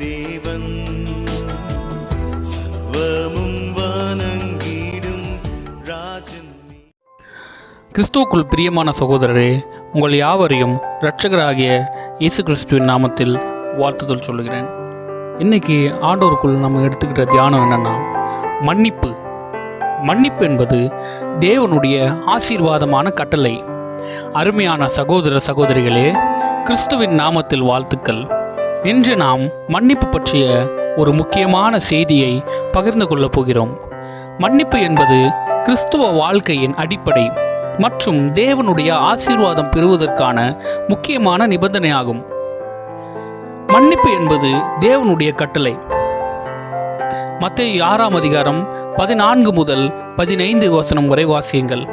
தேவன் சர்வமும் வணங்கிடும் ராஜன். கிறிஸ்துவுக்குள் பிரியமான சகோதரரே, உங்கள் யாவரையும் இரட்சகராகிய இயேசு கிறிஸ்துவின் நாமத்தில் வாழ்த்துதல் சொல்லுகிறேன். இன்றைக்கி ஆண்டவருக்குள் நம்ம எடுத்துக்கிற தியானம் என்னென்னா, மன்னிப்பு என்பது தேவனுடைய ஆசீர்வாதமான கட்டளை. அருமையான சகோதர சகோதரிகளே, கிறிஸ்துவின் நாமத்தில் வாழ்த்துக்கள். இன்று நாம் மன்னிப்பு பற்றிய ஒரு முக்கியமான செய்தியை பகிர்ந்து கொள்ளப் போகிறோம். மன்னிப்பு என்பது கிறிஸ்துவ வாழ்க்கையின் அடிப்படை மற்றும் தேவனுடைய ஆசீர்வாதம் பெறுவதற்கான முக்கியமான நிபந்தனையாகும். மன்னிப்பு என்பது தேவனுடைய கட்டளை. மத்தேயு 6 அதிகாரம் 14 முதல் 15 வசனம் வரை வாசியுங்கள்.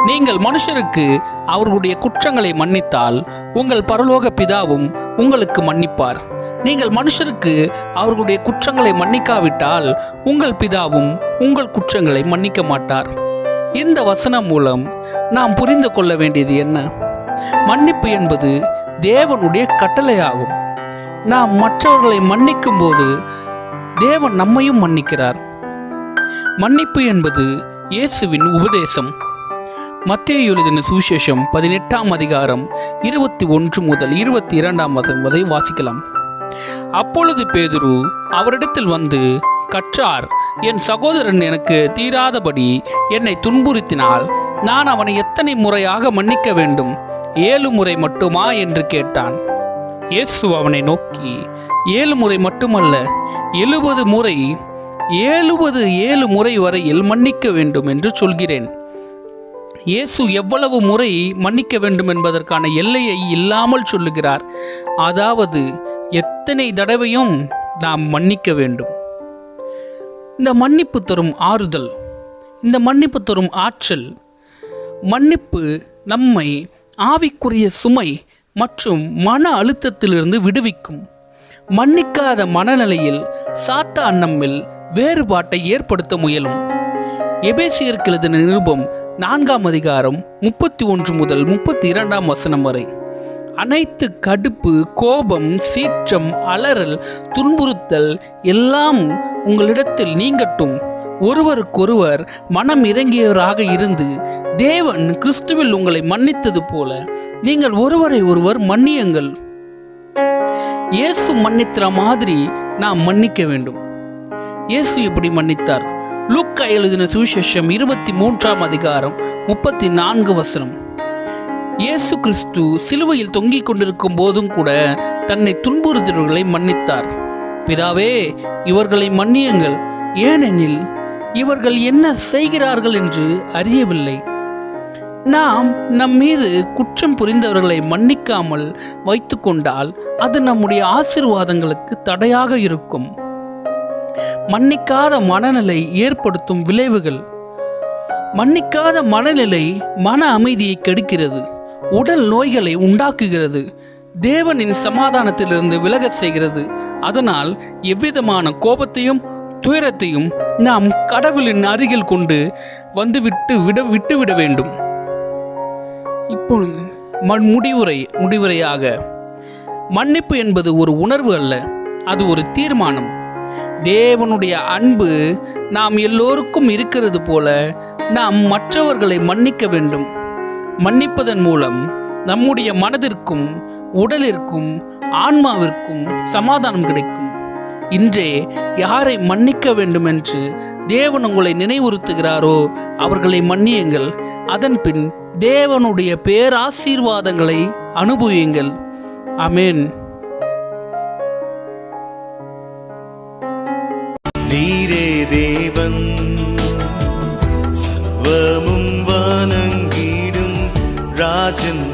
நீங்கள் மனுஷருக்கு அவர்களுடைய குற்றங்களை மன்னித்தால் உங்கள் பரலோக பிதாவும் உங்களுக்கு மன்னிப்பார். நீங்கள் மனுஷருக்கு அவர்களுடைய குற்றங்களை மன்னிக்காவிட்டால் உங்கள் பிதாவும் உங்கள் குற்றங்களை மன்னிக்க மாட்டார். இந்த வசனம் மூலம் நாம் புரிந்து கொள்ள வேண்டியது என்ன? மன்னிப்பு என்பது தேவனுடைய கட்டளையாகும். நாம் மற்றவர்களை மன்னிக்கும் போது தேவன் நம்மையும் மன்னிக்கிறார். மன்னிப்பு என்பது இயேசுவின் உபதேசம். மத்தேயு எழுதின சுவிசேஷம் 18 அதிகாரம் 21 முதல் 22 வசனம் வரை வாசிக்கலாம். அப்பொழுது பேதுரு அவரிடத்தில் வந்து, கற்றார், என் சகோதரன் எனக்கு தீராதபடி என்னை துன்புறுத்தினால் நான் அவனை எத்தனை முறையாக மன்னிக்க வேண்டும்? 7 முறை மட்டுமா என்று கேட்டான். இயேசு அவனை நோக்கி, 7 முறை மட்டுமல்ல, 70 முறை, 7 முறை வரையில் மன்னிக்க வேண்டும் என்று சொல்கிறேன். இயேசு எவ்வளவு முறை மன்னிக்க வேண்டும் என்பதற்கான எல்லையை இல்லாமல் சொல்லுகிறார். அதாவது எத்தனை தடவையும் நாம் மன்னிக்க வேண்டும். இந்த மன்னிப்பு தரும் ஆறுதல், இந்த மன்னிப்பு தரும் ஆற்றல், மன்னிப்பு நம்மை ஆவிக்குரிய சுமை மற்றும் மன அழுத்தத்திலிருந்து விடுவிக்கும். மன்னிக்காத மனநிலையில் சாத்தான் நம்மில் வேறுபாட்டை ஏற்படுத்த முயலும். எபேசியருக்கு எழுதின நிருபம் 4 அதிகாரம் 31 முதல் 32 வசனம் வரை, அனைத்து கடுப்பு, கோபம், சீற்றம், அலறல், துன்புறுத்தல் எல்லாம் உங்களிடத்தில் நீங்கட்டும். ஒருவருக்கொருவர் மனம் இறங்கியவராக இருந்து தேவன் கிறிஸ்துவில் உங்களை மன்னித்தது போல நீங்கள் ஒருவரை ஒருவர் மன்னியுங்கள். இயேசு மன்னித்த மாதிரி நாம் மன்னிக்க வேண்டும். இயேசு எப்படி மன்னித்தார்? லூக்கா எழுதின சுவிசேஷம் 23 அதிகாரம் 34 வசனம். இயேசு கிறிஸ்து சிலுவையில் தொங்கிக் கொண்டிருக்கும் போதும் கூட தன்னை துன்புறுத்தியவர்களை மன்னித்தார். பிதாவே, இவர்களை மன்னியுங்கள், ஏனெனில் இவர்கள் என்ன செய்கிறார்கள் என்று அறியவில்லை. நாம் நம் மீது குற்றம் புரிந்தவர்களை மன்னிக்காமல் வைத்து கொண்டால் அது நம்முடைய ஆசீர்வாதங்களுக்கு தடையாக இருக்கும். மன்னிக்காத மனநிலை ஏற்படுத்தும் விளைவுகள். மன்னிக்காத மனநிலை மன அமைதியை கெடுக்கிறது, உடல் நோய்களை உண்டாக்குகிறது, தேவனின் சமாதானத்திலிருந்து விலகச் செய்கிறது. அதனால் எவ்விதமான கோபத்தையும் துயரத்தையும் நாம் கடவுளின் அருகில் கொண்டு வந்து விட்டுவிட வேண்டும். இப்பொழுது முடிவுரையாக, மன்னிப்பு என்பது ஒரு உணர்வு அல்ல, அது ஒரு தீர்மானம். தேவனுடைய அன்பு நாம் எல்லோருக்கும் இருக்கிறது போல நாம் மற்றவர்களை மன்னிக்க வேண்டும். மன்னிப்பதன் மூலம் நம்முடைய மனதிற்கும் உடலிற்கும் ஆன்மாவிற்கும் சமாதானம் கிடைக்கும். இன்றே யாரை மன்னிக்க வேண்டும் என்று தேவன் உங்களை நினைவுறுத்துகிறாரோ அவர்களை மன்னியுங்கள். அதன்பின் தேவனுடைய பேராசீர்வாதங்களை அனுபவியுங்கள். ஆமென். நீரே தேவன் சர்வமும் வணங்கிடும் ராஜன்.